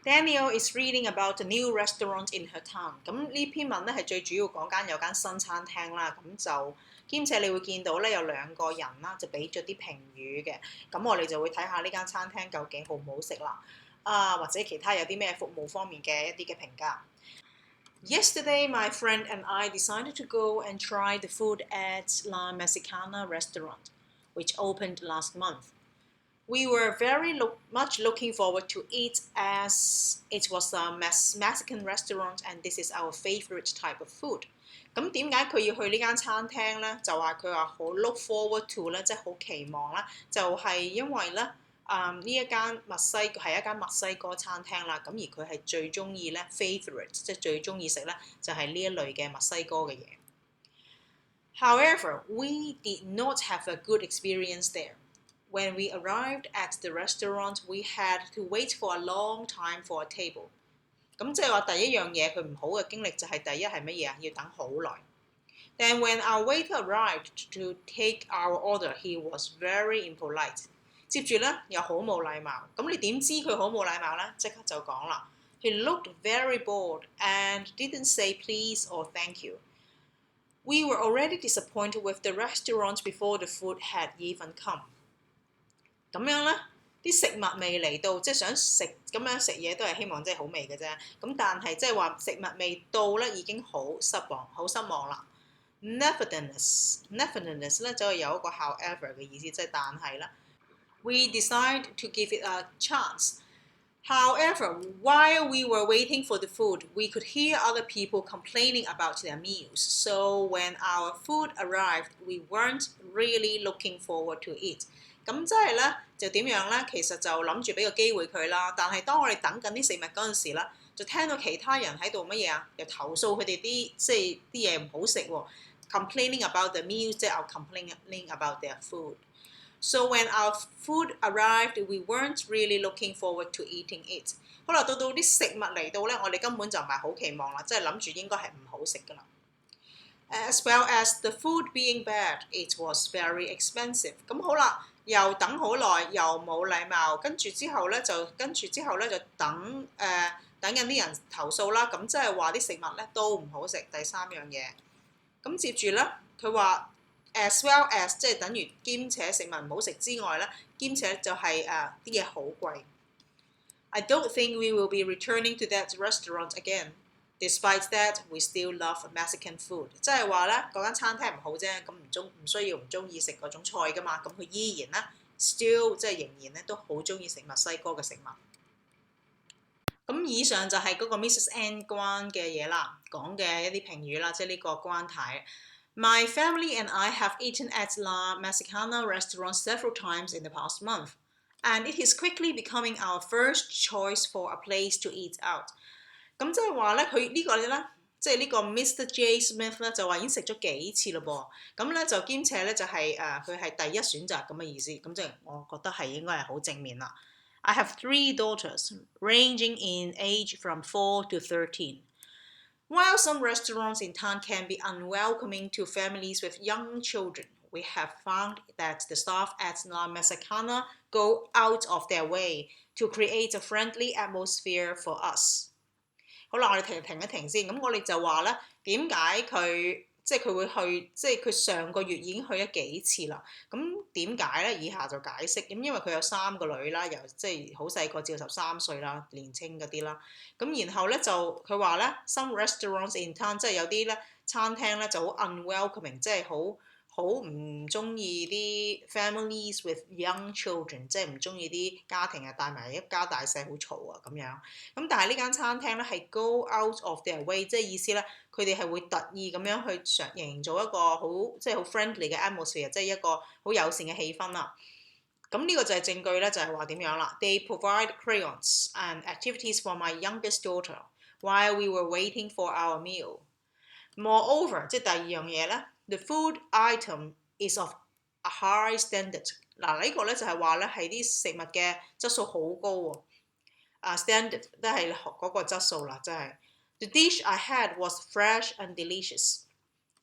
Daniel is reading about a new restaurant in her town。咁呢篇文咧係最主要講有間新餐廳啦，咁就兼且你會見到咧有兩個人啦，就俾咗啲評語嘅。咁我哋就會睇下呢間餐廳究竟好唔好食啦，或者其他有啲咩服務方面嘅一啲嘅評價。Yesterday, my friend and I decided to go and try the food at La Mexicana restaurant, which opened last month. We were very much looking forward to it as it was a Mexican restaurant and this is our favorite type of food. 咁點解佢要去呢間餐廳咧？就話佢話好 look forward to 咧，即係好期望啦。就係因為咧，呢一間係一間墨西哥餐廳啦。咁而佢係最中意咧 favorite， 即係最中意食咧就係呢一類嘅墨西哥嘅嘢。However, we did not have a good experience there.When we arrived at the restaurant, we had to wait for a long time for a table. 咁即係話第一樣嘢佢唔好嘅經歷就係第一係乜嘢啊？要等好耐。Then when our waiter arrived to take our order, he was very impolite. 接住咧又好冇禮貌。咁你點知佢好冇禮貌咧？即刻就講啦。He looked very bored and didn't say please or thank you. We were already disappointed with the restaurant before the food had even come.咁樣咧，啲食物未嚟到，即係想食咁樣食嘢都係希望即係好味嘅啫。咁但係即係話食物未到咧，已經好失望啦。Nevertheless 咧就係有一個 however 嘅意思，即係但係啦。We decided to give it a chance. However, while we were waiting for the food, we could hear other people complaining about their meals. So when our food arrived, we weren't really looking forward to it.咁即係咧就點樣咧？其實就諗住俾個機會佢啦。但係當我哋等緊啲食物嗰陣時咧，就聽到其他人喺度乜嘢啊？又投訴佢哋啲即係啲嘢唔好食喎。Complaining about the meals， 即係 complaining about their food. So when our food arrived, we weren't really looking forward to eating it. 好啦，到啲食物嚟到咧，我哋根本就唔係好期望啦，即係諗住應該係唔好食噶啦。As well as the food being bad, it was very expensive. 咁好啦。又等好耐，又冇禮貌，跟住之後咧就等緊啲人投訴啦。咁即係話啲食物咧都唔好食。第三樣嘢，咁接住咧佢話 as well as 即係等於兼且食物唔好食之外咧，兼且就係啲嘢好貴。I don't think we will be returning to that restaurant again.Despite that, we still love Mexican food. 即係話咧，嗰間餐廳唔好啫，咁唔需要唔中意食嗰種菜噶嘛，咁佢依然咧 still 即係仍然咧都好中意食墨西哥嘅食物。咁以上就係嗰個 Mrs. N 關嘅嘢啦，講嘅一啲評語啦，即係呢個關太。My family and I have eaten at La Mexicana restaurant several times in the past month, and it is quickly becoming our first choice for a place to eat out.咁即係話咧，佢呢個咧，即係呢個 Mr. J. Smith 咧，就話已經食咗幾次咯噃。咁咧就兼且咧就係佢係第一選擇咁嘅意思。咁即係我覺得係應該係好正面啦。I have 3 daughters, ranging in age from 4 to 13. While some restaurants in town can be unwelcoming to families with young children, we have found that the staff at La Mexicana go out of their way to create a friendly atmosphere for us.好啦，我哋停一停先。咁我哋就話咧，點解佢會去？即係佢上個月已經去咗幾次啦。咁點解咧？以下就解釋。咁因為佢有3個女啦，由即係好細個至到13歲啦，年青嗰啲啦。咁然後咧就佢話咧 ，some restaurants in town 即係有啲咧餐廳咧就好 unwelcoming， 即係好唔中意啲 families with young children， 即係唔中意啲家庭帶埋一家大細好嘈啊咁樣。咁但係呢間餐廳咧係 go out of their way， 即係意思咧佢哋係會特意咁樣去營造一個好friendly 嘅 atmosphere， 即係一個好友善嘅氣氛啦。咁呢個就係證據咧，就係話點樣啦 ？They provide crayons and activities for my youngest daughter while we were waiting for our meal. Moreover， 即係第二樣嘢咧。The food item is of a high standard。嗱，呢個咧就係話咧係啲食物嘅質素好高喎。standard 都係嗰個質素啦，真係。The dish I had was fresh and delicious.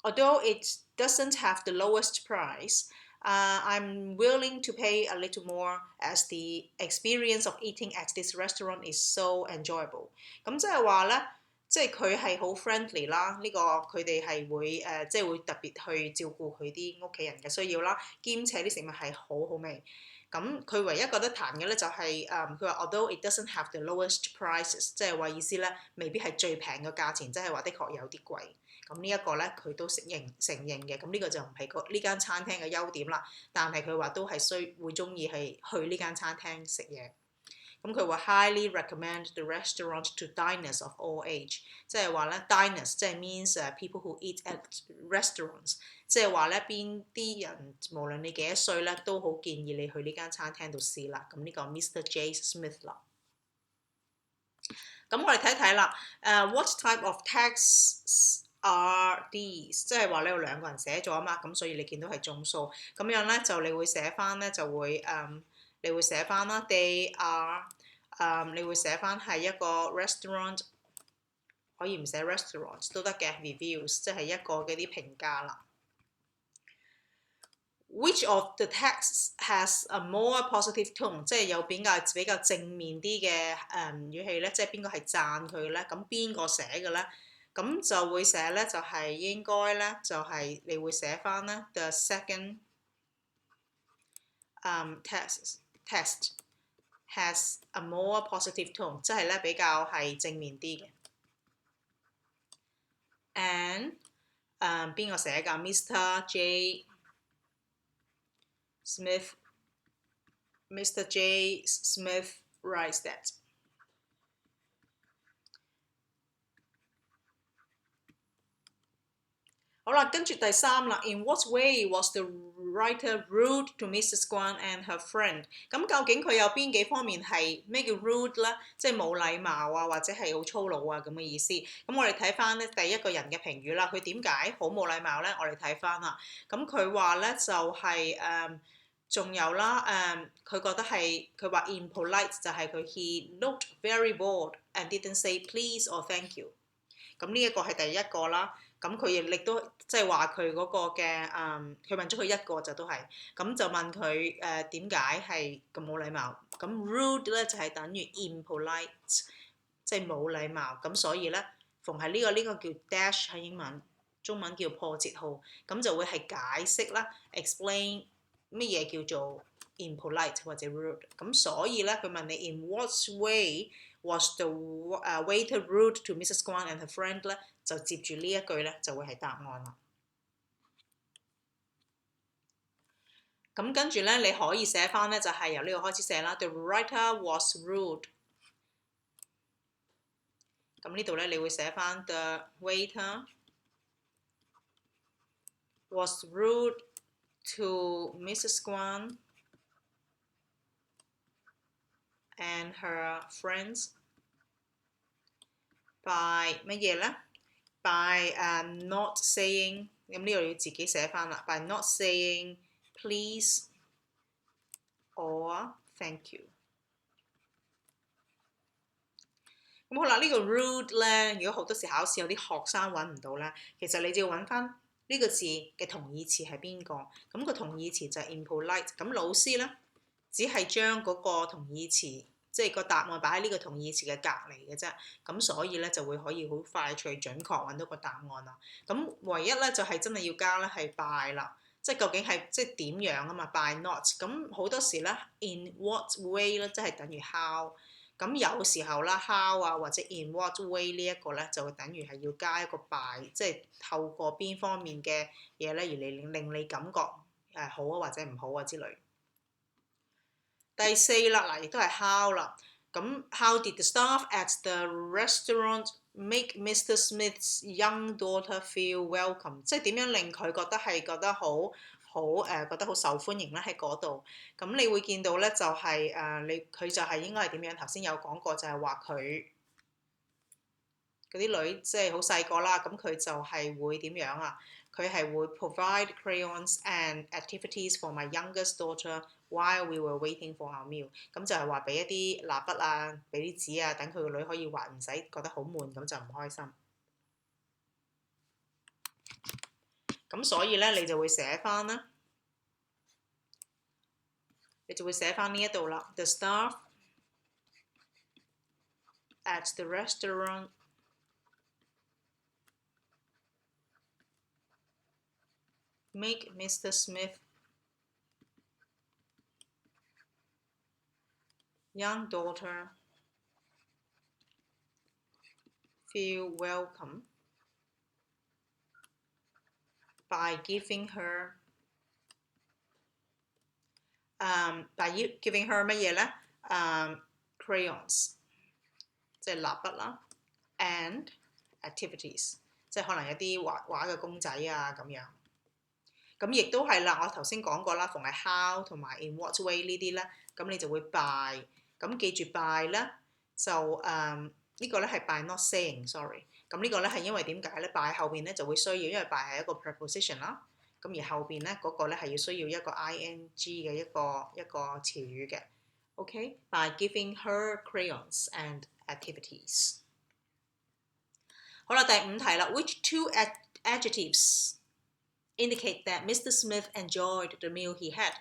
Although it doesn't have the lowest price, I'm willing to pay a little more as the experience of eating at this restaurant is so enjoyable。咁即係話咧，即係佢係好 friendly 啦，呢個佢哋係會即係會特別去照顧佢啲屋企人嘅需要啦，兼且啲食物係好好味。咁佢唯一覺得彈嘅咧就係佢話 although it doesn't have the lowest prices， 即係話意思咧未必係最平嘅價錢，即係話的確有啲貴。咁呢一個咧佢都承認嘅，咁呢個就唔係呢間餐廳嘅優點啦。但係佢話都係會中意係去呢間餐廳食嘢。咁佢話 highly recommend the restaurant to diners of all age， 即係話咧 diners 即係 means people who eat at restaurants， 即係話咧邊啲人無論你幾多歲咧都好建議你去呢間餐廳度試啦。咁呢個 Mr. J. Smith 啦。咁我哋睇睇啦，what type of texts are these？ 即係話你有兩個人寫咗啊嘛，咁所以你見到係眾數，咁樣咧就你會寫翻咧就會你會寫翻啦 ，they are，你會寫翻係一個 restaurant， 可以唔寫 restaurant 都得嘅 reviews， 即係一個嗰啲評價啦。Which of the texts has a more positive tone？ 即係有比較正面啲嘅語氣咧，即係邊個係讚佢咧？咁邊個寫嘅咧？咁就會寫咧，就係應該咧，就係你會寫翻咧 the second text has a more positive tone， 即係咧比較係正面啲嘅。And 邊個寫㗎 ？Mr. J. Smith。Mr. J. Smith writes that。好啦，跟住第三啦。In what way was the writer rude to Mrs. Guan and her friend？ 咁究竟佢有邊幾方面係咩叫 rude 咧？即係冇禮貌啊，或者係好粗魯啊咁嘅意思。咁我哋睇翻咧第一個人嘅評語啦。佢點解好冇禮貌咧？我哋睇翻啦。咁佢話咧就係仲有啦佢覺得係佢話 impolite 就係佢 he looked very bored and didn't say please or thank you。咁呢一個係第一個啦。咁佢亦都即係話佢嗰個嘅佢問咗佢一個就都係，咁就問佢點解係咁冇禮貌？咁 rude 咧就係等於 impolite， 即係冇禮貌。咁所以咧，逢係呢個叫 dash 喺英文，中文叫破折號，咁就會係解釋啦 ，explain 乜嘢叫做 impolite 或者 rude。咁所以咧，佢問你 in what way was the waiter rude to Mrs. Guan and her friend 咧？就接住呢一句咧，就會係答案啦。咁跟住咧，你可以寫翻咧，就係由呢個開始寫啦。The writer was rude。咁呢度咧，你會寫翻 The waiter was rude to Mrs. Guan and her friends by 乜嘢咧？By not saying， 咁呢度要自己寫翻啦。By not saying please or thank you。咁好啦，呢個 rude 咧，如果好多時考試有啲學生揾唔到咧，其實你就要揾翻呢個字嘅同義詞係邊個？咁個同義詞就係 impolite。咁老師咧，只係將嗰個同義詞，即係個答案擺喺呢個同義詞嘅隔離嘅啫，咁所以咧就會可以好快脆準確揾到個答案啦。咁唯一咧就係真係要加咧係 by 啦，即係究竟係即係點樣啊嘛 ？by not。咁好多時咧 in what way 咧，即係等於 how。咁有時候啦 how 啊或者 in what way 呢一個咧就會等於係要加一個 by， 即係透過邊方面嘅嘢咧而令你感覺好啊或者唔好啊之類。第四啦，嗱亦都係 how 啦。咁 how did the staff at the restaurant make Mr. Smith's young daughter feel welcome？ 即係點樣令佢覺得覺得好受歡迎咧喺嗰度。咁你會見到咧就係佢就係應該係點樣？頭先有講過就係話佢嗰啲女即係好細個啦，咁佢就係會點樣啊？佢係會 provide crayons and activities for my youngest daughter while we were waiting for our meal。咁就係話俾一啲蠟筆啊，俾啲紙啊，等佢個女可以畫，唔使覺得好悶，咁就唔開心。咁所以咧，你就會寫翻啦。你就會寫翻呢一度啦。The staff at the restaurant make Mr. Smith young daughter feel welcome by giving her giving her 乜嘢咧？crayons 即係蠟筆啦 ，and activities 即係可能有啲畫畫嘅公仔啊咁樣。咁亦都係啦，我頭先講過啦，逢係 how 同埋 in what way 呢啲咧，咁你就會 by。咁記住 by 咧就呢個咧係 by not saying，sorry。咁呢個咧係因為點解咧 ？by 後邊咧就會需要，因為 by 係一個 preposition 啦。咁而後邊咧嗰個咧係要需要一個 ing 嘅一個詞語嘅。OK，by giving her crayons and activities。好啦，第五題啦。Which two adjectives indicate that Mr. Smith enjoyed the meal he had?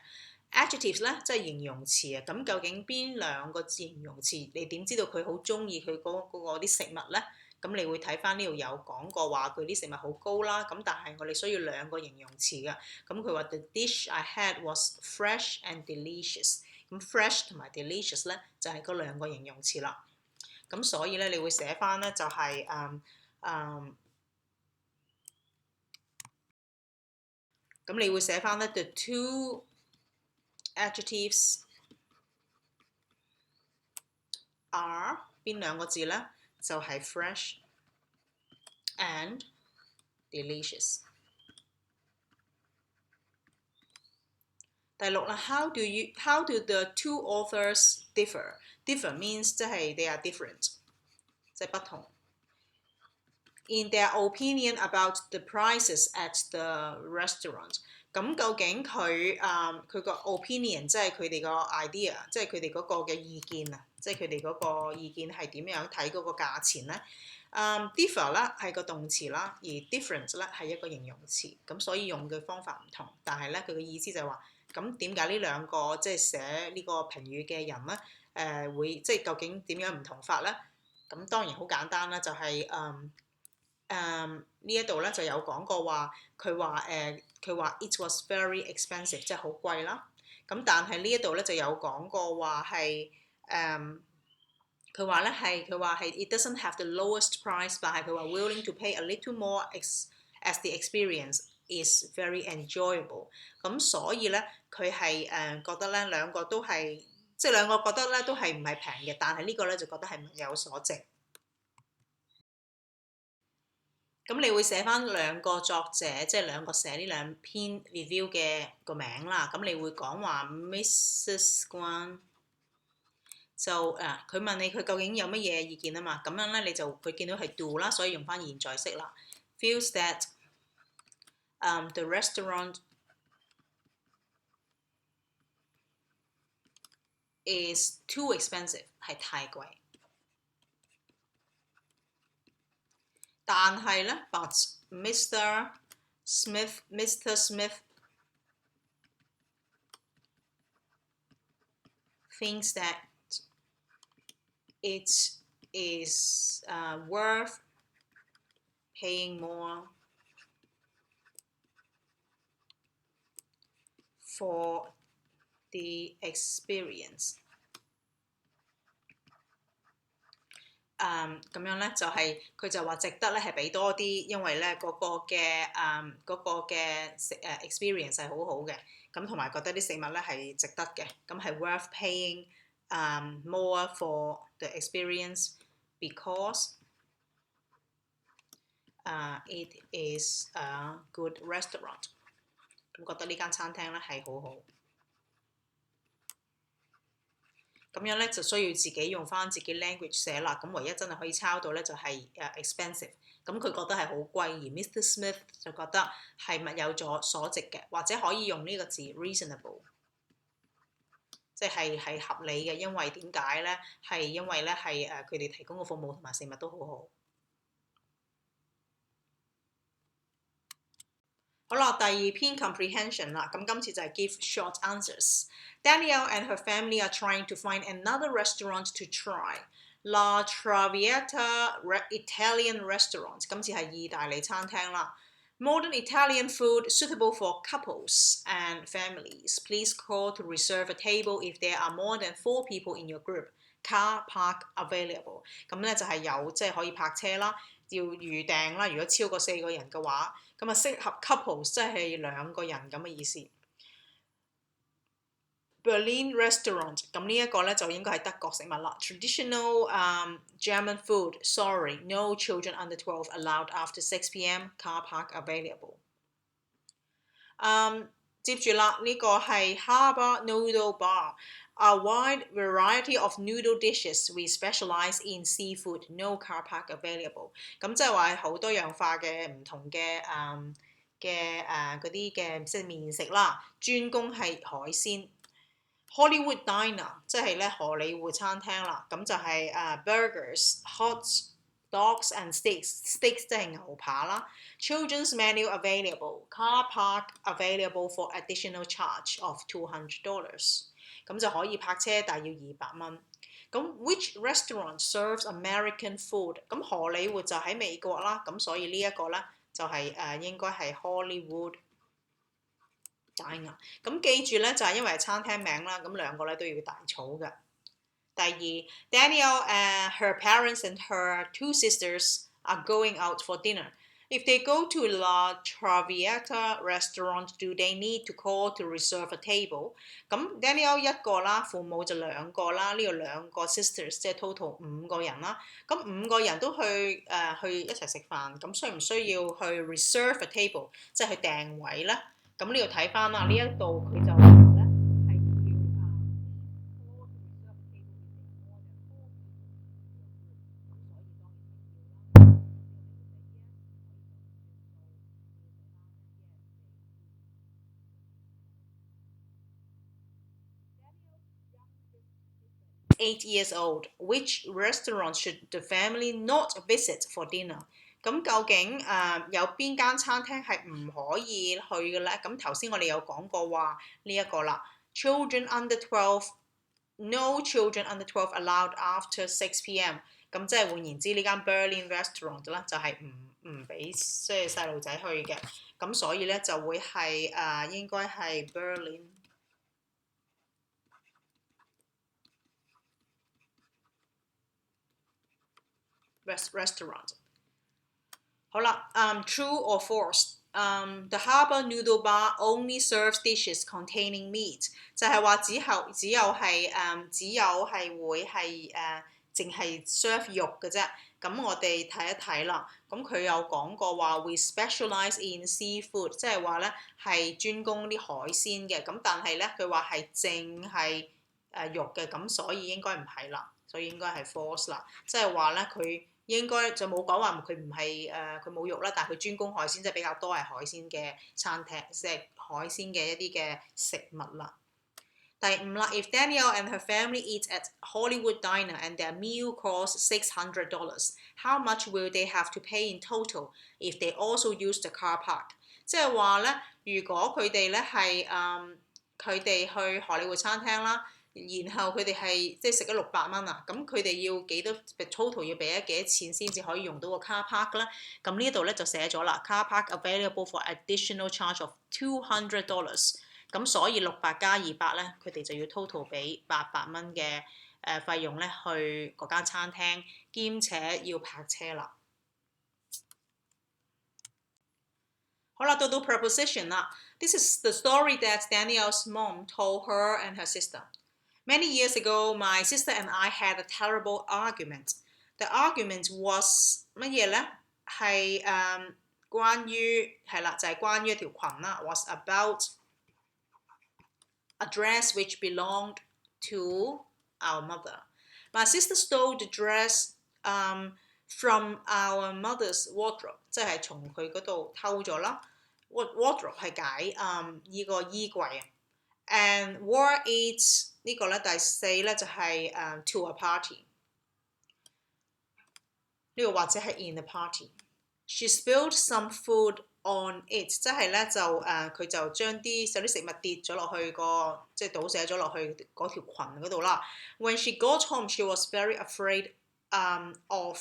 Adjectives 咧即係形容詞啊。咁究竟邊兩個形容詞你點知道佢好中意佢嗰啲食物咧？咁你會睇翻呢度有講過話佢啲食物好高啦。咁但係我哋需要兩個形容詞嘅。咁佢話 The dish I had was fresh and delicious。咁 fresh 同埋 delicious 咧就係嗰兩個形容詞啦。咁所以咧你會寫翻咧就係咁你會寫翻咧 The two adjectives are 邊兩個字咧？就係 fresh and delicious。第六啦 ，How do the two authors differ? Differ means 即係 they are different， 即係不同。In their opinion about the prices at the restaurant， 咁究竟佢個 opinion 即係佢哋個 idea， 即係佢哋嗰個嘅意見啊，即係佢哋嗰個意見係點樣睇嗰個價錢咧？differ 啦係個動詞啦，而 different 咧係一個形容詞，咁所以用嘅方法唔同，但係咧佢嘅意思就係話，咁點解呢兩個即係寫呢個評語嘅人咧會即係究竟點樣唔同法咧？咁當然好簡單啦，就係呢一度咧就有講過話，佢話it was very expensive， 即係好貴啦。咁但係呢一度咧就有講過話係佢話係 it doesn't have the lowest price， 但係佢話 willing to pay a little more as the experience is very enjoyable。咁所以咧佢係覺得咧兩個都係即係兩個覺得咧都係唔係平嘅，但係呢個咧就覺得係物有所值。咁你會寫翻兩個作者，即係兩個寫呢兩篇 review 嘅個名啦。咁你會講話 Mrs. Guan 就佢問你佢究竟有乜嘢意見啊嘛。咁樣咧你就佢見到係 do 啦，所以用翻現在式啦。Feels that the restaurant is too expensive， 係太貴。但係咧 ，but Mr. Smith thinks that it is worth paying more for the experience。咁樣咧就係佢就話值得咧係俾多啲，因為咧嗰個嘅experience 係好好嘅，咁同埋覺得啲食物咧係值得嘅，咁係 worth paying more for the experience because it is a good restaurant。咁覺得呢間餐廳咧係好好。咁樣咧就需要自己用翻自己 language 寫啦。咁唯一真係可以抄到咧就係expensive。咁佢覺得係好貴，而 Mr. Smith 就覺得係物有所值嘅，或者可以用呢個字 reasonable， 即係合理嘅。因為點解咧？係因為咧係佢哋提供嘅服務同埋食物都好好。好啦，第二篇 comprehension 啦，咁今次就係 give short answers. Danielle and her family are trying to find another restaurant to try. La Traviata Italian Restaurant， 今次係意大利餐廳啦。Modern Italian food suitable for couples and families. Please call to reserve a table if there are more than 4 people in your group. Car park available. 咁咧就係有即係可以泊車啦，要預訂啦。如果超過4個人嘅話，咁啊適合 couples 即係2個人咁嘅意思。Berlin restaurant， 咁呢一個咧就應該係德國食物啦。Traditional German food. Sorry, no children under 12 allowed after 6 p.m. Car park available. 接住啦，呢個係 Harbour Noodle Bar. A wide variety of noodle dishes. We specialize in seafood. No car park available. 咁即係話好多樣化嘅唔同嘅嗰啲嘅即係麵食啦，專攻係海鮮。Hollywood Diner 即係咧荷里活餐廳啦，咁就係burgers、hot dogs and steaks 即係牛扒啦。Children's menu available. Car park available for additional charge of $200. 咁就可以泊車，但係要200蚊。咁 which restaurant serves American food？ 咁荷里活就喺美國啦，咁所以呢一個咧就係應該係 Hollywood Diner。咁記住咧就係因為係餐廳名啦，咁兩個咧都要大草嘅。第二 ，Danielle her parents and her 2 sisters are going out for dinner. If they go to La Traviata restaurant, do they need to call to reserve a table? 咁 Danielle 1個啦，父母就2個啦，呢個2個 sisters 即係 total 5個人啦。咁5個人都去一齊食飯，咁需唔需要去 reserve a table， 即係去訂位咧？咁呢度睇翻啦，呢一度佢就話咧係要8 years old. Which restaurant should the family not visit for dinner? 咁究竟有邊間餐廳係唔可以去嘅咧？咁頭先我哋有講過話呢一個啦 ，Children under 12, no children under 12 allowed after 6 p.m. 咁即係換言之，呢間 Berlin restaurant 咧就係唔俾即係細路仔去嘅。咁所以咧就會係應該係 Berlin restaurant。好啦，true or false？ The Harbour Noodle Bar only serves dishes containing meat， 就係話只有係會係淨係 serve 肉嘅啫。咁我哋睇一睇啦。咁佢有講過話 we specialize in seafood， 即係話咧係專攻啲海鮮嘅。咁但係咧佢話係淨係肉嘅，咁所以應該唔係啦，所以應該係 false 啦。即係話咧佢應該就冇講話佢唔係佢冇肉啦，但係佢專攻海鮮，即係比較多係海鮮嘅餐廳，即係海鮮嘅一啲嘅食物啦。第5啦 ，If Danielle and her family eat at Hollywood Diner and their meal costs $600, how much will they have to pay in total if they also use the car park？ 即係話咧，如果佢哋咧係佢哋去荷里活餐廳啦。然後佢哋係即係食咗600蚊啊，咁佢哋要幾多 total 要俾幾多錢先至可以用到個 car park 咧？咁呢度咧就寫咗啦 ，car park available for additional charge of $200。咁所以600加200咧，佢哋就要 total 俾800蚊嘅費用咧去嗰間餐廳，兼且要泊車啦。好啦，到 preposition 啦。This is the story that Danielle's mom told her and her sister.Many years ago, my sister and I had a terrible argument. The argument was 乜嘢咧？係關於係啦，就係關於一條裙啦。Was about a dress which belonged to our mother. My sister stole the dress from our mother's wardrobe， 即係從佢嗰度偷咗啦。Wardrobe 係解呢個衣櫃啊。And wore it 呢個咧第4咧就係to a party， 呢個或者係 in a party。She spilled some food on it， 即係咧就佢就將有啲食物跌咗落去即係倒瀉咗落去嗰條裙嗰度啦。When she got home, she was very afraid of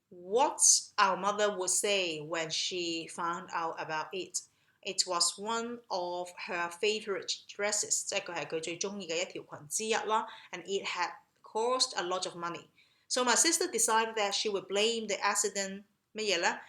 what our mother would say when she found out about it. It was one of her favorite dresses， 即係佢係佢最中意嘅一條裙之一啦。And it had cost a lot of money. So my sister decided that she would blame the accident 乜嘢咧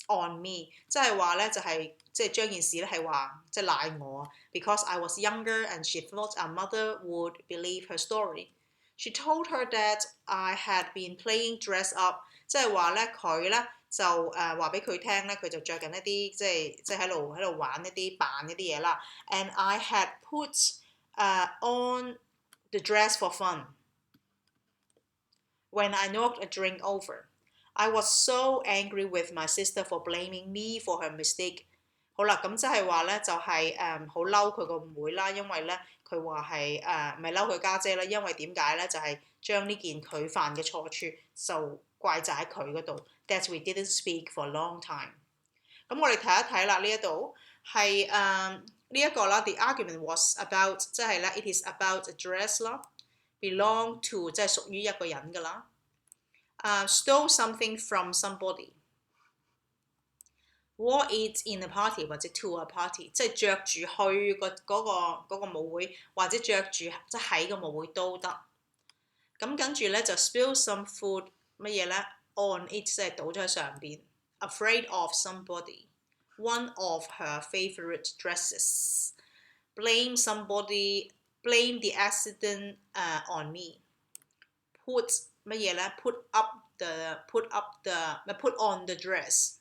？On me， 即係話咧就係即係將件事咧係話即係賴我 ，because I was younger and she thought our mother would believe her story. She told her that I had been playing dress up， 即係話咧佢咧就話俾佢聽咧，佢就着緊一啲即係喺度玩一啲扮一啲嘢啦。And I had put on the dress for fun. When I knocked a drink over.I was so angry with my sister for blaming me for her mistake。好啦，咁即係話咧，就係好嬲佢個妹啦，因為咧佢話係唔係嬲佢家姐啦，因為點解咧？就係將呢件佢犯嘅錯處就怪責喺佢嗰度。That we didn't speak for a long time。咁我哋睇一睇啦，呢一度係呢一個啦。The argument was about 即係咧 ，it is about a dress 啦 ，belong to 即係屬於一個人㗎啦。Stole something from somebody. Wore it in a party 或者 to a party， 即係着住去嗰個舞會，或者着住即係喺個舞會都得。咁跟住咧就 spill some food 乜嘢咧 on it， 即係倒咗喺上邊。Afraid of somebody. One of her favorite dresses. Blame somebody. Blame the accident on me. Put 乜嘢咧 ？Put on the dress，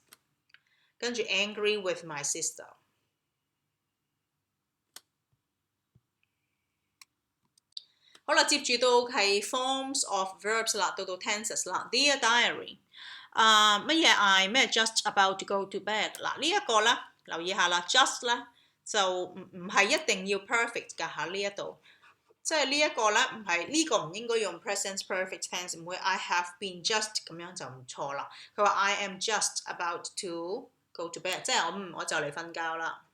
跟住 angry with my sister。好啦，接住到係 forms of verbs 啦，到 tenses 啦。Dear diary， 乜嘢 I 咩 just about to go to bed 嗱呢一個咧，留意下啦 ，just 咧就唔係一定要 perfect 㗎嚇呢一度。即係呢一個咧，唔係呢個唔應該用 present perfect tense， 唔會 I have been just 咁樣就唔錯啦。佢話 I am just about to go to bed， 即係我就嚟瞓覺啦。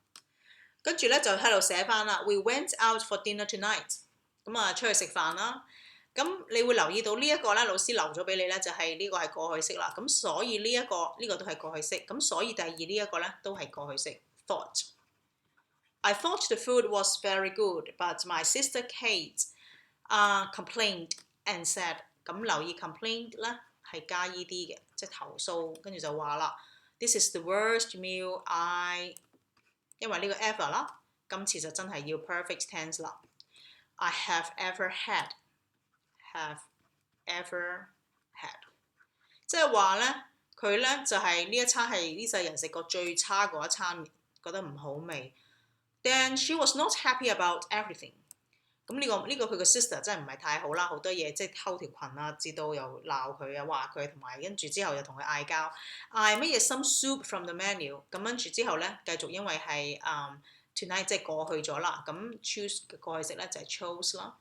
跟住咧就喺度寫翻啦。We went out for dinner tonight， 咁出去食飯啦。咁你會留意到呢一個咧，老師留咗俾你咧，就係呢個係過去式啦。咁所以呢個都係過去式。咁所以第二呢一個咧都係過去式 thought。I thought the food was very good, but my sister Kate complained and said， 咁留意 complained 咧係加 ed 嘅，即係投訴，跟住就話啦 ，This is the worst meal I， 因為呢個 ever 啦，今次就真係要 perfect tense 啦。I have ever had， 即係話咧，佢咧就係呢一餐係呢世人食過最差嗰一餐，覺得唔好味。Then she was not happy about everything。咁呢個佢個 sister 真係唔係太好啦，好多嘢即係偷條裙啊，至到又鬧佢啊，話佢，同埋跟住之後又同佢嗌交。嗌乜嘢 some soup from the menu， 咁跟住之後咧繼續因為係tonight 即係過去咗啦，咁 choose 嘅過去式咧就係 chose 啦。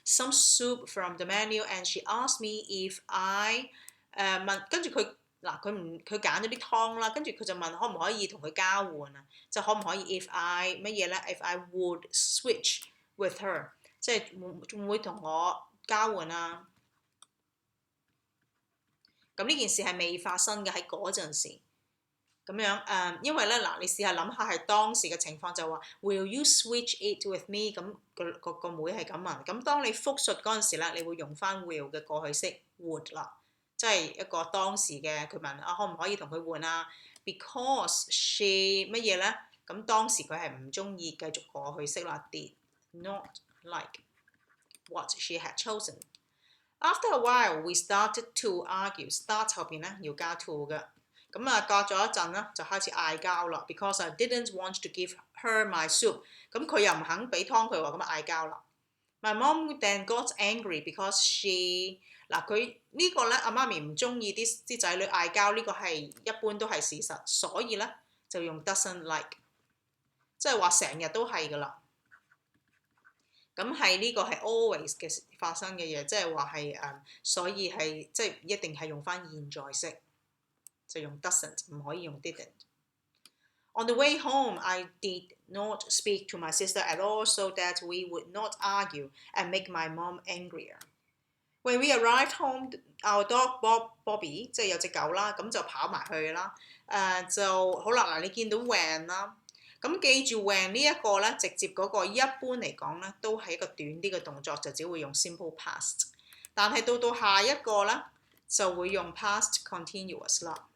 Some soup from the menu and she asked me if I 問，跟住佢。嗱，佢揀咗啲湯啦，跟住佢就問可唔可以同佢交換啊？即係可唔可以 if I 乜嘢咧 ？If I would switch with her， 即係會唔會同我交換啊？咁呢件事係未發生嘅喺嗰陣時，咁樣因為咧嗱，你試下諗下係當時嘅情況就話 Will you switch it with me？ 咁個妹係咁問，咁當你複述嗰陣時咧，你會用翻 will 嘅過去式 would 啦。即係一個當時嘅佢問可唔可以同佢換啊 ？Because she 乜嘢咧？咁當時佢係唔中意繼續過去式啦 ，did not like what she had chosen. After a while, we started to argue. Start 後邊咧要加 to 嘅。咁隔咗一陣咧就開始嗌交啦。Because I didn't want to give her my soup， 咁佢又唔肯俾湯佢喎，咁嗌交啦。My mom then got angry because she 嗱佢呢個咧，阿媽咪唔中意啲仔女嗌交，呢個係一般都係事實，所以咧就用 doesn't like， 即係話成日都係噶啦。咁係呢個係 always 嘅發生嘅嘢，即係話係所以係即係一定係用翻現在式。就用 doesn't， 唔可以用 didn't。On the way home, I did not speak to my sister at all so that we would not argue and make my mom angrier. When we arrived home, our dog Bobby 即係有隻狗啦，咁就跑埋去啦。就好啦，嗱你見到 when 啦，咁記住 when 呢一個咧，直接嗰個一般嚟講咧，都係一個短啲嘅動作，就只會用 simple past。但係到下一個咧，就會用 past continuous 啦。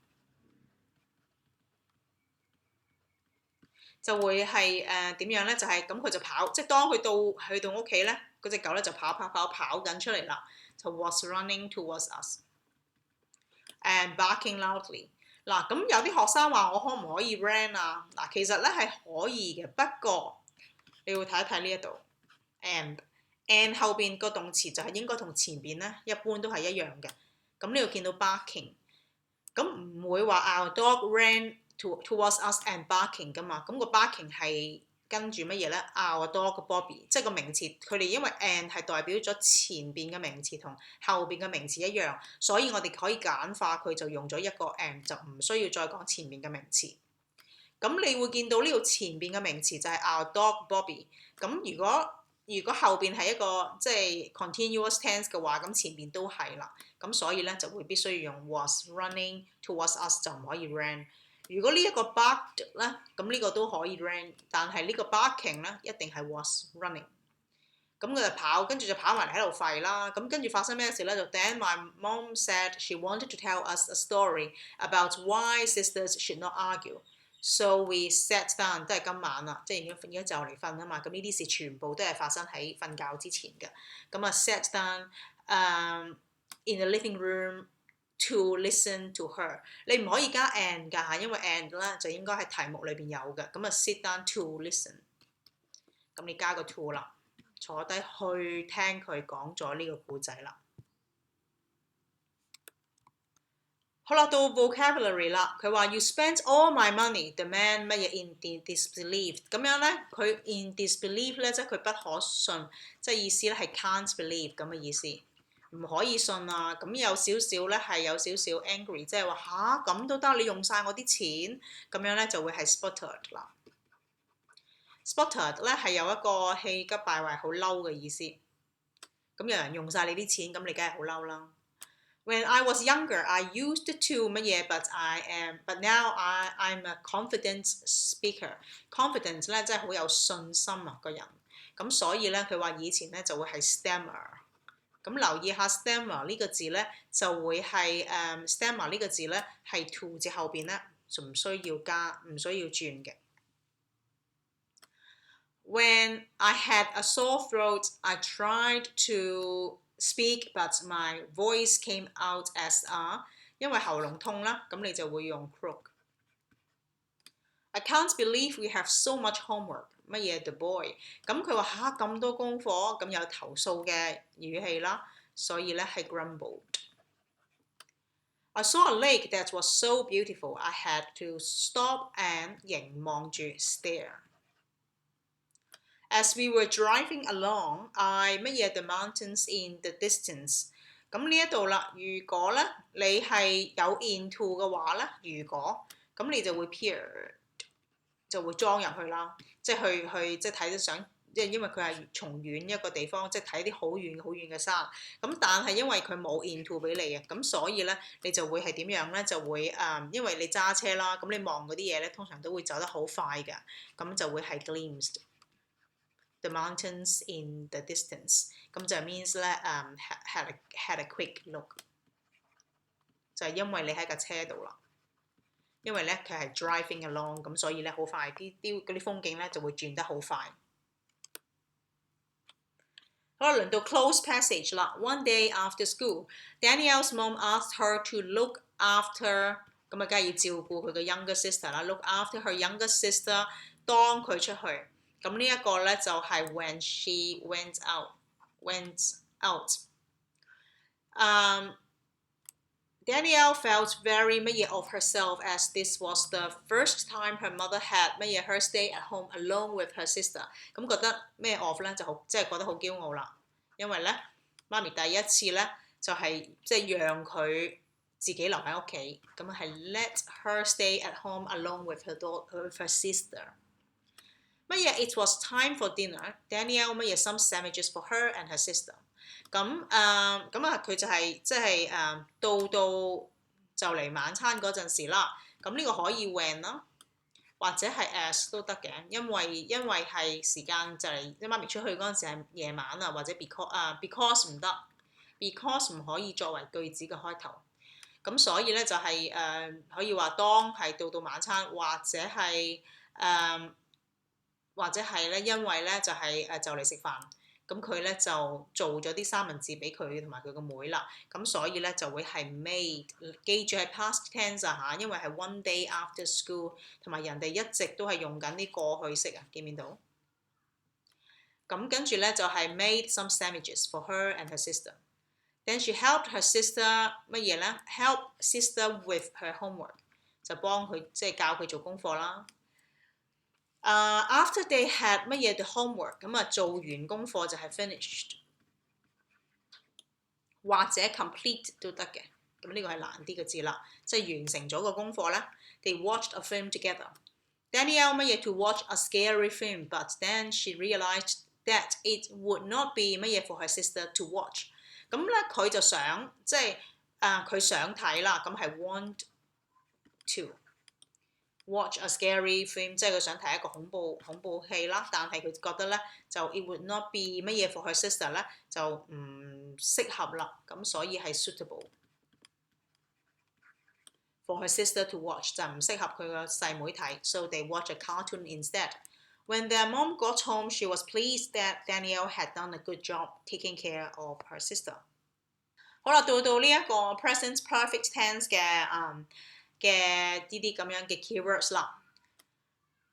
就會係點樣咧？就係咁佢就跑，即係當去到屋企咧，嗰隻狗咧就跑緊出嚟啦，就 was running towards us and barking loudly。嗱，咁有啲學生話我可唔可以 ran 啊？嗱，其實咧係可以嘅，不過你要睇一睇呢一度 and 後邊個動詞就係應該同前邊咧一般都係一樣嘅。咁呢度見到 barking， 咁唔會話 our dog ran towards us and barking 噶嘛，咁個 barking 係跟住乜嘢咧 ？Our dog Bobby， 即係個名詞，佢哋因為 and 係代表咗前邊嘅名詞同後邊嘅名詞一樣，所以我哋可以簡化佢就用咗一個 and， 就唔需要再講前面嘅名詞。咁你會見到呢度前邊嘅名詞就係 our dog Bobby。咁如果後邊係一個即係 continuous tense 嘅話，咁前邊都係啦。咁所以咧就會必須要用 was running towards us， 就唔可以 ran。如果呢一個 barked 咧，咁呢個都可以 ran， 但係呢個 barking 咧一定係 was running。咁佢就跑，跟住就跑埋嚟喺度吠啦。咁跟住發生咩事咧？就 Then my mom said she wanted to tell us a story about why sisters should not argue. So we sat down， 都係今晚啦，即係而家就嚟瞓啊嘛。咁呢啲事全部都係發生喺瞓覺之前嘅。咁啊 sat down in the living room。To listen to her， 你唔可以加 and 㗎，因為 and 咧就應該喺題目裏邊有嘅。咁啊 sit down to listen， 咁你加個 to 啦，坐低去聽佢講咗呢個故仔啦。好啦，到 vocabulary 啦，佢話 You spent all my money，the man 乜嘢 in disbelief， 咁樣咧佢 in disbelief 咧即係佢不可信，即係意思咧係 can't believe 咁嘅意思。唔可以信啊！咁有少少咧係有少少 angry， 即係話吓，咁都得，你用晒我啲錢，咁樣咧就會係 sputtered 啦。sputtered 咧係有一個氣急敗壞、好嬲嘅意思。咁有人用晒你啲錢，咁你梗係好嬲啦。When I was younger, I used to 乜嘢 but now I'm a confident speaker。confident 咧即係好有信心啊個人。咁所以咧佢話以前咧就會係 stammer。咁留意下 stammer 呢個字咧，就會係stammer 呢個字咧係 to 字後邊咧就唔需要加，唔需要轉嘅。When I had a sore throat, I tried to speak, but my voice came out as a， 因為喉嚨痛啦，咁你就會用 croak。I can't believe we have so much homework。乜嘢 the boy？ 咁佢話吓咁多功課，咁有投訴嘅語氣啦，所以咧係 grumbled。I saw a lake that was so beautiful, I had to stop and 凝望住 stare。As we were driving along, I 乜嘢 the mountains in the distance。咁呢一度啦，如果咧你係有 into 嘅話咧，如果咁你就會 peer。就會裝入去啦，即係去即係睇啲相，即係因為佢係從遠一個地方，即係睇啲好遠嘅山。咁但係因為佢冇 into 俾你啊，咁所以咧你就會係點樣咧？就會因為你揸車啦，咁你望嗰啲嘢咧，通常都會走得好快嘅，咁就會係 glimpsed。The mountains in the distance， 咁就 means 咧had a quick look， 就係因為你喺架車度啦。因為咧佢係 driving along， 咁所以咧好快嗰啲風景咧就會轉得好快。好啦，輪到 close passage 啦。One day after school, Danielle's mom asked her to look after， 咁啊梗係要照顧佢嘅 younger sister 啦。Look after her younger sister， 當佢出去。咁呢一個咧就係 when she went out。Danielle felt very 乜嘢 of herself as this was the first time her mother had 乜嘢 her stay at home alone with her sister。咁覺得咩 of 咧就好，即係覺得好驕傲啦。因為咧媽咪第一次咧就係即係讓佢自己留喺屋企，咁係 let her stay at home alone with her sister。乜嘢 ？It was time for dinner. Danielle 乜嘢 some sandwiches for her and her sister。佢就係即係到就嚟晚餐嗰陣時啦。咁呢個可以 when 啦，或者係 as 都得嘅，因為係時間就嚟，媽咪出去嗰陣時係夜晚啊，或者 because 唔得 ，because 唔可以作為句子嘅開頭。咁所以咧就係可以話當係到晚餐，或者係咧，因為咧就係就嚟食飯，咁佢咧就做咗啲三文治俾佢同埋佢個妹啦，咁所以咧就會係 made， 記住係 past tense 啊嚇，因為係 one day after school， 同埋人哋一直都係用緊啲過去式啊，見唔見到？咁跟住咧就係 made some sandwiches for her and her sister。Then she helped her sister 乜嘢咧 ？Help sister with her homework， 就幫佢即係教佢做功課啦。After they had 乜嘢 the homework， 咁做完功課就係 finished， 或者 complete 都得嘅。咁呢個係難啲嘅字啦，即係完成咗個功課咧。They watched a film together. Danielle 乜嘢 to watch a scary film, but then she realized that it would not be 乜嘢 for her sister to watch。咁咧佢就想即係佢想睇啦，咁係 want to。Watch a scary film， 即係佢想睇一個恐怖戲啦，但係佢覺得咧就 it would not be 乜嘢 for her sister 咧就唔適合啦，咁所以係 suitable for her sister to watch 就唔適合佢個細妹睇 ，so they watch a cartoon instead. When their mom got home, she was pleased that Danielle had done a good job taking care of her sister. 好啦，到呢一個 present perfect tense 嘅呢啲咁樣嘅 keywords 啦。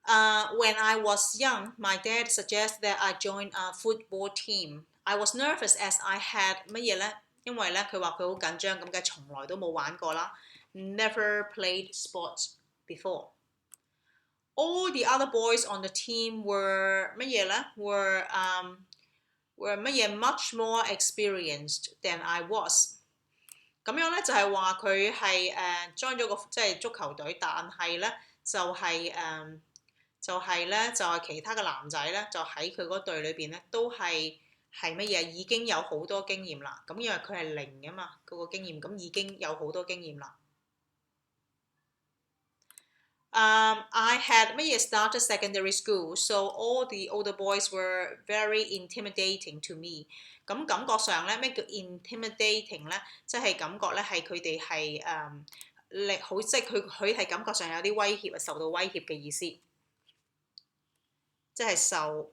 When I was young, my dad suggested that I join a football team. I was nervous as I had 乜嘢咧？因為咧佢話佢好緊張，咁嘅從來都冇玩過啦 ，never played sports before. All the other boys on the team were 乜嘢咧？were 乜嘢 much more experienced than I was。咁樣咧就係話佢係join 咗個即係足球隊，但係咧就係其他嘅男仔咧就喺佢嗰隊裏邊咧都係乜嘢已經有好多經驗啦。咁因為佢係零啊嘛，嗰個經驗咁已經有好多經驗啦。I had 乜嘢 started secondary school, so all the older boys were very intimidating to me。咁感覺上咧，咩叫 intimidating 咧？即係感覺咧係佢哋係好，即係佢係感覺上有啲威脅，受到威脅嘅意思，即係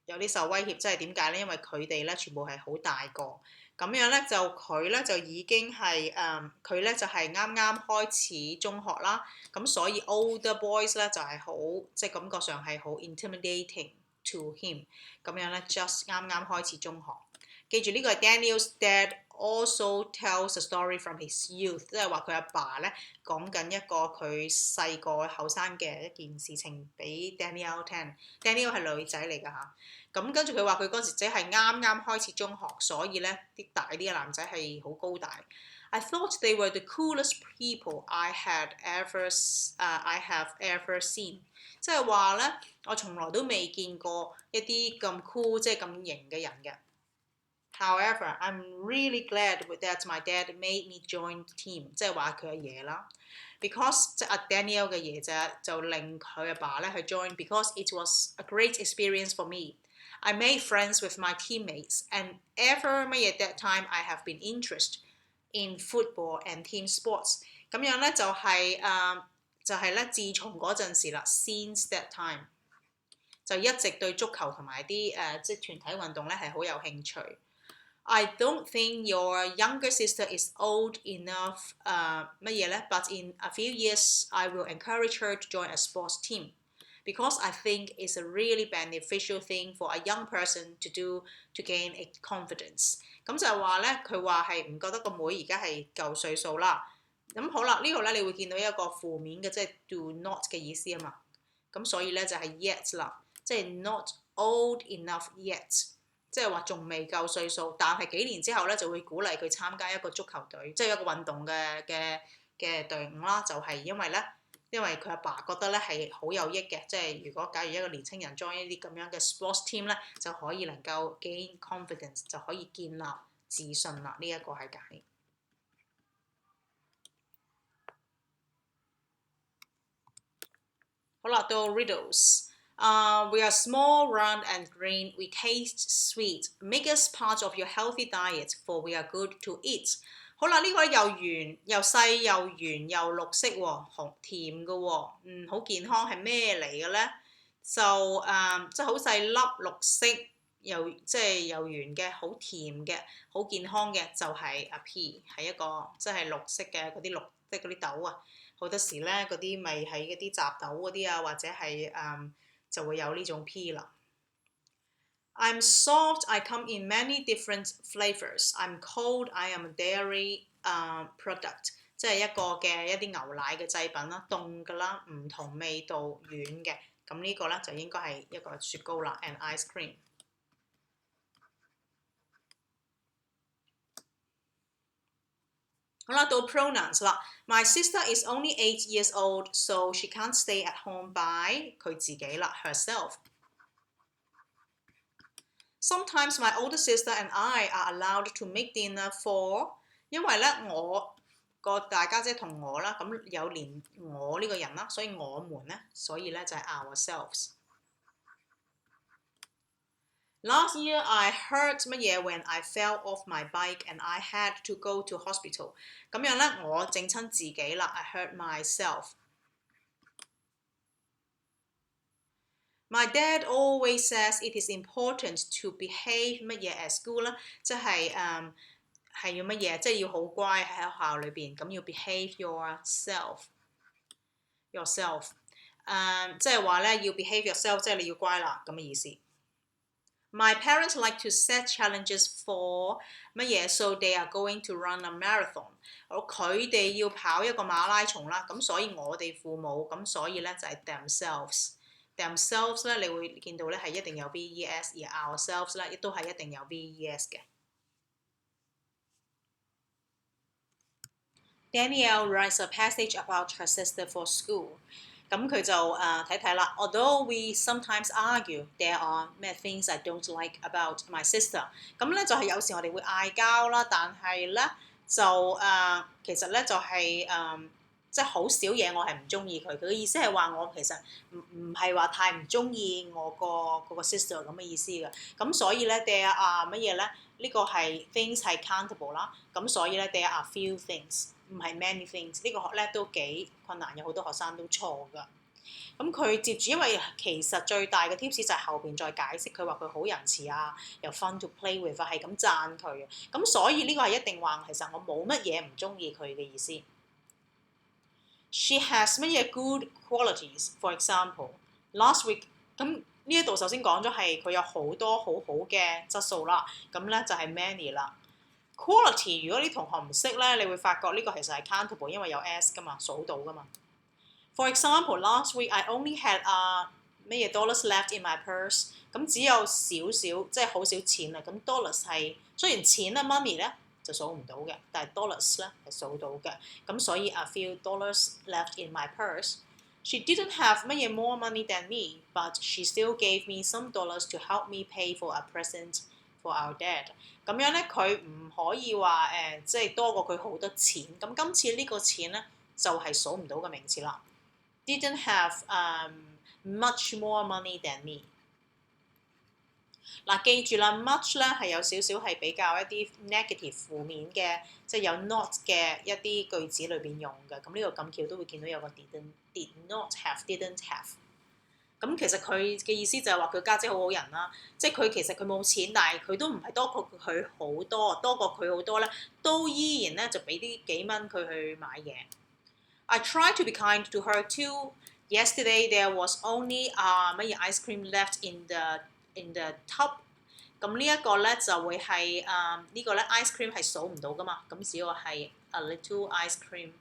有啲受威脅，即係點解咧？因為佢哋咧全部係好大個。咁樣咧就佢咧就已經係佢咧就係啱啱開始中學啦，咁所以 older boys 咧就係好即係感覺上係好 intimidating to him， 咁樣咧 just 啱啱開始中學。記住呢個係 Daniel's dad also tells a story from his youth， 即係話佢阿爸咧講緊一個佢細個後生嘅一件事情俾 Danielle 聽。Danielle 係女仔嚟㗎嚇。咁跟住佢話佢嗰時只係啱啱開始中學，所以咧啲大啲嘅男仔係好高大。I thought they were the coolest people I have ever seen。即係話咧，我從來都未見過一啲咁 cool 即係咁型嘅人嘅。However, I'm really glad that my dad made me join the team， 即係話佢阿爺啦。Because 即係阿 Danielle 嘅爺就令佢阿爸咧去 join，because it was a great experience for me。I made friends with my teammates, and ever 乜嘢 that time I have been interested in football and team sports。咁樣咧就係咧，自從嗰陣時啦 ，since that time 就一直對足球同埋啲即係團體運動咧係好有興趣。I don't think your younger sister is old enough 乜嘢咧 ，but in a few years I will encourage her to join a sports team。Because I think it's a really beneficial thing for a young person to do to gain a confidence。咁就係話咧，佢話係唔覺得個妹而家係夠歲數啦。咁好啦，呢度咧你會見到一個負面嘅，即係 do not 嘅意思啊嘛。咁所以咧就係 yet 啦，即係 not old enough yet。即係話仲未夠歲數，但係幾年之後咧就會鼓勵佢參加一個足球隊，即係一個運動嘅隊伍啦。就係因為佢阿爸覺得咧係好有益嘅，即係如果假如一個年青人 join 呢啲咁樣嘅 sports team 咧，就可以能夠 gain confidence， 就可以建立自信啦。呢一個係解。好啦，到 riddles。We are small, round and green. We taste sweet. Make us part of your healthy diet, for we are good to eat. 好啦，呢個又圓又細又圓又綠色喎，紅甜嘅喎，好健康係咩嚟嘅咧？就即係好細粒綠色又即係又圓嘅，好甜嘅，好健康嘅就係pea，係一個即係綠色嘅嗰啲綠即係嗰啲豆啊。好多時咧嗰啲咪喺嗰啲雜豆嗰啲啊，或者係就會有呢種 pea 啦。I'm soft. I come in many different flavors. I'm cold. I am a dairy product， 即係一個嘅一啲牛奶嘅製品啦，凍㗎啦，唔同味道，軟嘅。咁呢個咧就應該係一個雪糕啦 ，and ice cream。好啦，到 pronouns 啦。My sister is only 8 years old, so she can't stay at home by 佢自己啦 herself。Sometimes my older sister and I are allowed to make dinner for， 因為咧我個大家姐同我啦，咁有連我呢個人啦，所以我們咧，所以咧就係 ourselves。Last year I hurt 乜嘢 when I fell off my bike and I had to go to hospital。咁樣咧，我整親自己啦 ，I hurt myself。My dad always says it is important to behave 乜嘢 at school 啦，即係係要乜嘢，即係要好乖喺學校裏邊，咁要 behave yourself。即係話咧要 behave yourself， 即係你要乖啦咁嘅意思。My parents like to set challenges for 乜嘢 ，so they are going to run a marathon。佢哋要跑一個馬拉松啦，咁所以我哋父母咁所以咧就係 themselves。themselves 咧，你會見到咧係一定有 VES， 而 ourselves 咧亦都係一定有 VES 嘅。Danielle writes a passage about her sister for school。咁佢就睇睇啦。Although we sometimes argue, there are many things I don't like about my sister。咁咧就係有時我哋會嗌交啦，但係咧就其實咧就係即係好少嘢我係唔中意佢。佢嘅意思係話我其實唔係話太唔中意我個 sister 咁嘅意思嘅。咁所以咧 there are 乜嘢咧？呢個係 things 係 countable 啦。咁所以咧 there are few things。唔係 many things， 呢個學咧都幾困難，有好多學生都錯㗎。咁佢接住，因為其實最大嘅 tips 就係後邊再解釋，佢話佢好仁慈啊，又 fun to play with 係咁讚佢嘅。咁所以呢個係一定話其實我冇乜嘢唔中意佢嘅意思。She has 乜嘢 good qualities？For example, last week 咁呢一度首先講咗係佢有好多好好嘅質素啦，咁咧就係 many 啦。Quality 如果啲同學唔識咧，你會發覺呢個其實係 countable， 因為有 s 噶嘛，數到噶嘛。For example, last week I only had 乜嘢 dollars left in my purse， 咁只有少少，即係好少錢啦。咁 dollars 係雖然錢咧 money 咧就數唔到嘅，但係 dollars 咧係數到嘅。咁所以 a few dollars left in my purse。She didn't have 乜嘢 more money than me, but she still gave me some dollars to help me pay for a present。For our dad， 咁樣咧佢唔可以話即係多過佢好多錢。咁今次呢個錢咧就係數唔到嘅名詞啦。Didn't have much more money than me。嗱，記住啦 ，much 咧係有少少係比較一啲 negative 負面嘅，即係有 not 嘅一啲句子裏邊用嘅。咁呢個咁巧都會見到有個 did not have，didn't have。咁其實佢嘅意思就係話佢家姐好好人啦，即係佢其實佢冇錢，但係佢都唔係多過佢好多，多過佢好多咧，都依然咧就俾啲幾蚊佢去買嘢。I try to be kind to her too. Yesterday there was only 乜嘢 ice cream left in the tub。咁呢一個咧就會係呢個咧 ice cream 係數唔到噶嘛，咁只有係 a little ice cream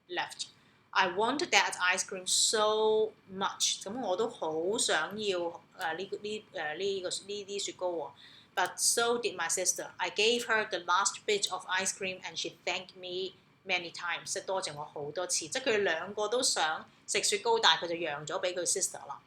left。I wanted that ice cream so much， 咁我都好想要呢啲雪糕喎。But so did my sister. I gave her the last bit of ice cream and she thanked me many times. 即係多謝我好多次。即係佢哋兩個都想食雪糕，但係佢就讓咗俾佢 sister 啦。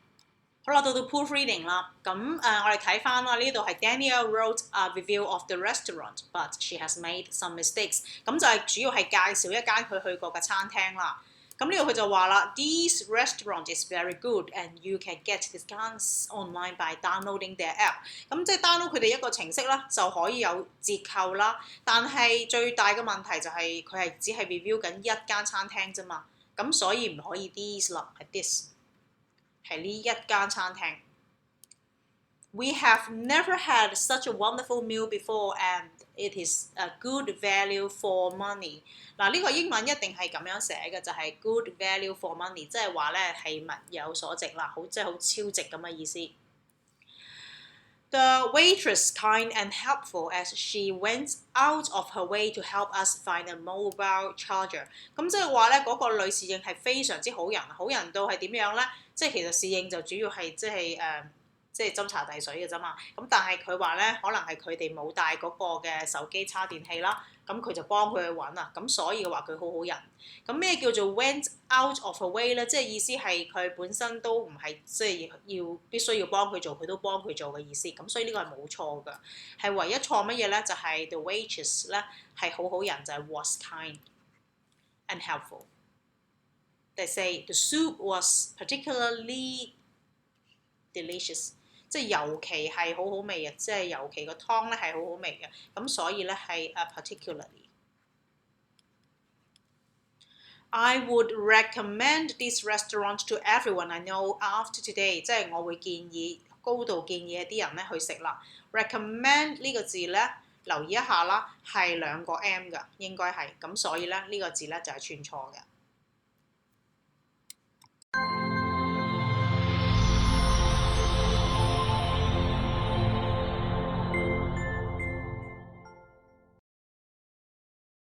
好啦，到 proofreading 啦。咁我哋睇翻啦，呢度係 Danielle wrote a review of the restaurant, but she has made some mistakes。咁就係主要係介紹一間佢去過嘅餐廳啦。咁呢度佢就話啦 ，This restaurant is very good and you can get discounts online by downloading their app。咁即係 download 佢哋一個程式啦，就可以有折扣啦。但係最大嘅問題就係佢係只係 review 緊一間餐廳啫嘛。咁所以唔可以 these 啦，係 this。係呢一間餐廳。We have never had such a wonderful meal before, and it is a good value for money。嗱，呢個英文一定係咁樣寫嘅，就係 good value for money， 即係話咧係物有所值啦，即係好超值咁嘅意思。The waitress kind and helpful as she went out of her way to help us find a mobile charger。咁即係話咧，嗰個女侍應係非常之好人，好人到係點樣咧？即係其實侍應就主要係即係斟茶遞水嘅啫嘛。咁但係佢話咧，可能係佢哋冇帶嗰個嘅手機叉電器啦，咁佢就幫佢去揾啊。咁所以嘅話佢好好人。咁咩叫做 went out of her way 咧？即係意思係佢本身都唔係即係必須要幫佢做，佢都幫佢做嘅意思。咁所以呢個係冇錯㗎。係唯一錯乜嘢咧？就係 the waitress 咧係好好人，就係 was kind and helpful。They say the soup was particularly delicious。即係尤其係好好味嘅，即係尤其個湯咧係好好味嘅，咁所以咧係particularly。I would recommend this restaurant to everyone I know after today， 即係我會高度建議一啲人咧去食啦。recommend 呢個字咧留意一下啦，係兩個 M 㗎，應該係，咁所以咧呢個字咧就係串錯嘅。